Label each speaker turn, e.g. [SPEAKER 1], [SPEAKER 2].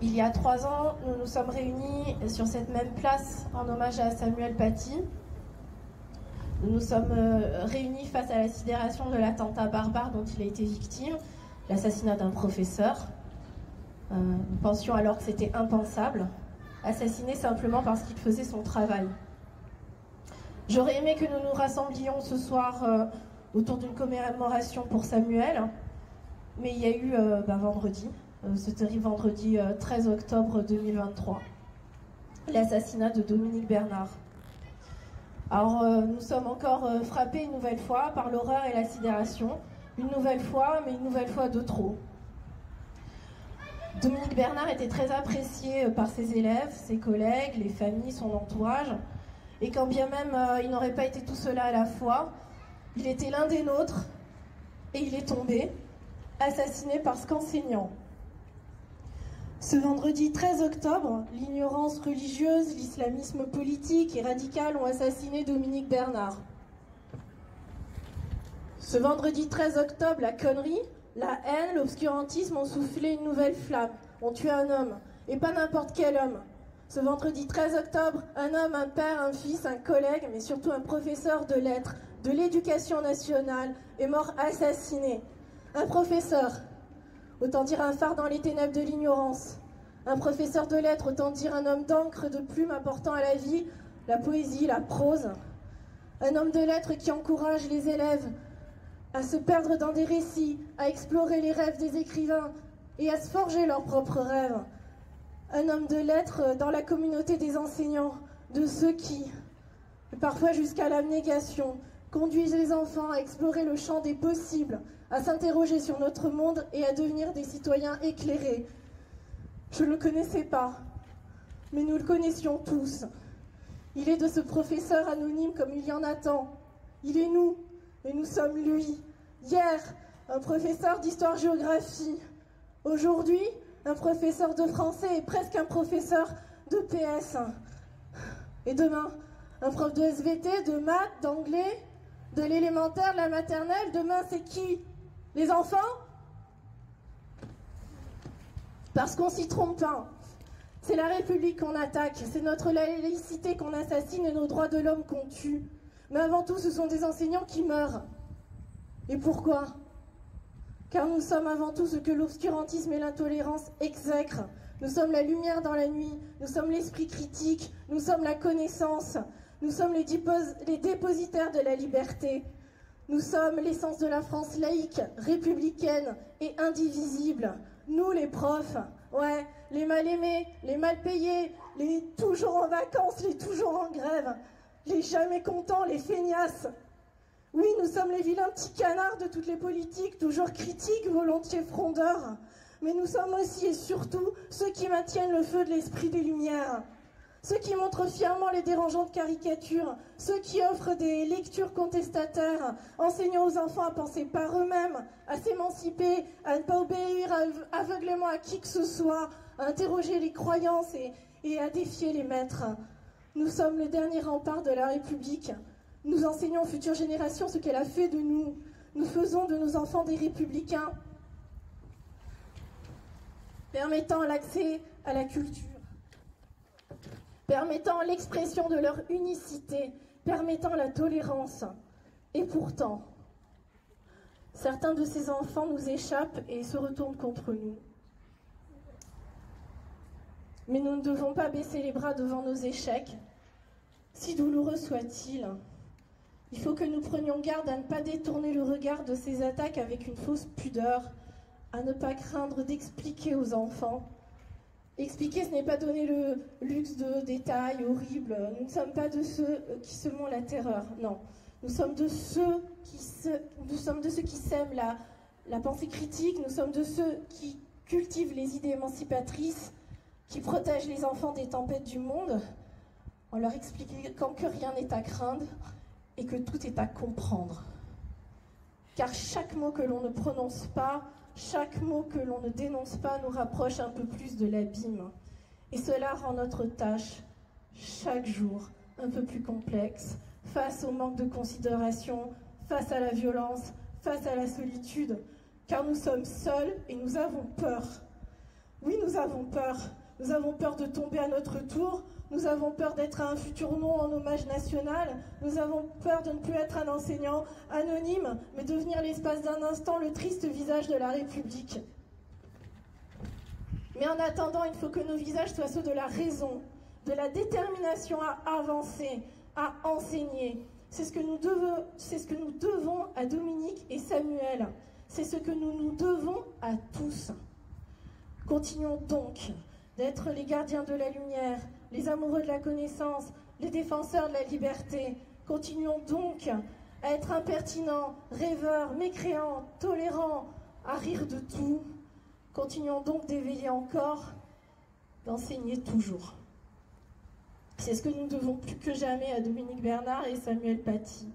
[SPEAKER 1] Il y a 3 ans, nous nous sommes réunis sur cette même place en hommage à Samuel Paty. Nous nous sommes réunis face à la sidération de l'attentat barbare dont il a été victime, l'assassinat d'un professeur. Nous pensions alors que c'était impensable, assassiné simplement parce qu'il faisait son travail. J'aurais aimé que nous nous rassemblions ce soir autour d'une commémoration pour Samuel, mais il y a eu vendredi, ce terrible vendredi 13 octobre 2023, l'assassinat de Dominique Bernard. Alors nous sommes encore frappés une nouvelle fois par l'horreur et la sidération, une nouvelle fois, mais une nouvelle fois de trop. Dominique Bernard était très apprécié par ses élèves, ses collègues, les familles, son entourage, et quand bien même il n'aurait pas été tout cela à la fois, il était l'un des nôtres, et il est tombé, assassiné parce qu'enseignant. Ce vendredi 13 octobre, l'ignorance religieuse, l'islamisme politique et radical ont assassiné Dominique Bernard. Ce vendredi 13 octobre, la connerie, la haine, l'obscurantisme ont soufflé une nouvelle flamme, ont tué un homme, et pas n'importe quel homme. Ce vendredi 13 octobre, un homme, un père, un fils, un collègue, mais surtout un professeur de lettres, de l'éducation nationale, est mort assassiné. Un professeur, autant dire un phare dans les ténèbres de l'ignorance. Un professeur de lettres, autant dire un homme d'encre, de plume apportant à la vie la poésie, la prose. Un homme de lettres qui encourage les élèves à se perdre dans des récits, à explorer les rêves des écrivains et à se forger leurs propres rêves. Un homme de lettres dans la communauté des enseignants, de ceux qui, parfois jusqu'à l'abnégation, conduisent les enfants à explorer le champ des possibles, à s'interroger sur notre monde et à devenir des citoyens éclairés. Je ne le connaissais pas, mais nous le connaissions tous. Il est de ce professeur anonyme comme il y en a tant. Il est nous, et nous sommes lui. Hier, un professeur d'histoire-géographie. Aujourd'hui, un professeur de français et presque un professeur de PS. Et demain, un prof de SVT, de maths, d'anglais, de l'élémentaire, de la maternelle. Demain, c'est qui? Les enfants? Parce qu'on s'y trompe pas. C'est la République qu'on attaque, c'est notre laïcité qu'on assassine et nos droits de l'homme qu'on tue. Mais avant tout, ce sont des enseignants qui meurent. Et pourquoi? Car nous sommes avant tout ce que l'obscurantisme et l'intolérance exècrent. Nous sommes la lumière dans la nuit, nous sommes l'esprit critique, nous sommes la connaissance, nous sommes les dépositaires de la liberté. Nous sommes l'essence de la France laïque, républicaine et indivisible. Nous, les profs, ouais, les mal aimés, les mal payés, les toujours en vacances, les toujours en grève, les jamais contents, les feignasses. Oui, nous sommes les vilains petits canards de toutes les politiques, toujours critiques, volontiers frondeurs. Mais nous sommes aussi et surtout ceux qui maintiennent le feu de l'esprit des Lumières. Ceux qui montrent fièrement les dérangeantes caricatures, ceux qui offrent des lectures contestataires, enseignant aux enfants à penser par eux-mêmes, à s'émanciper, à ne pas obéir aveuglément à qui que ce soit, à interroger les croyances et à défier les maîtres. Nous sommes le dernier rempart de la République. Nous enseignons aux futures générations ce qu'elle a fait de nous. Nous faisons de nos enfants des républicains, permettant l'accès à la culture, permettant l'expression de leur unicité, permettant la tolérance. Et pourtant, certains de ces enfants nous échappent et se retournent contre nous. Mais nous ne devons pas baisser les bras devant nos échecs, si douloureux soient-ils. Il faut que nous prenions garde à ne pas détourner le regard de ces attaques avec une fausse pudeur, à ne pas craindre d'expliquer aux enfants. Expliquer, ce n'est pas donner le luxe de détails horribles. Nous ne sommes pas de ceux qui semons la terreur, non. Nous sommes de ceux qui sèment la pensée critique, nous sommes de ceux qui cultivent les idées émancipatrices, qui protègent les enfants des tempêtes du monde, en leur expliquant que rien n'est à craindre et que tout est à comprendre. Car chaque mot que l'on ne prononce pas, chaque mot que l'on ne dénonce pas nous rapproche un peu plus de l'abîme. Et cela rend notre tâche, chaque jour, un peu plus complexe, face au manque de considération, face à la violence, face à la solitude, car nous sommes seuls et nous avons peur. Oui, nous avons peur. Nous avons peur de tomber à notre tour. Nous avons peur d'être un futur nom en hommage national. Nous avons peur de ne plus être un enseignant anonyme, mais devenir l'espace d'un instant le triste visage de la République. Mais en attendant, il faut que nos visages soient ceux de la raison, de la détermination à avancer, à enseigner. C'est ce que nous devons à Dominique et Samuel. C'est ce que nous nous devons à tous. Continuons donc d'être les gardiens de la lumière, les amoureux de la connaissance, les défenseurs de la liberté. Continuons donc à être impertinents, rêveurs, mécréants, tolérants, à rire de tout. Continuons donc d'éveiller encore, d'enseigner toujours. C'est ce que nous devons plus que jamais à Dominique Bernard et Samuel Paty.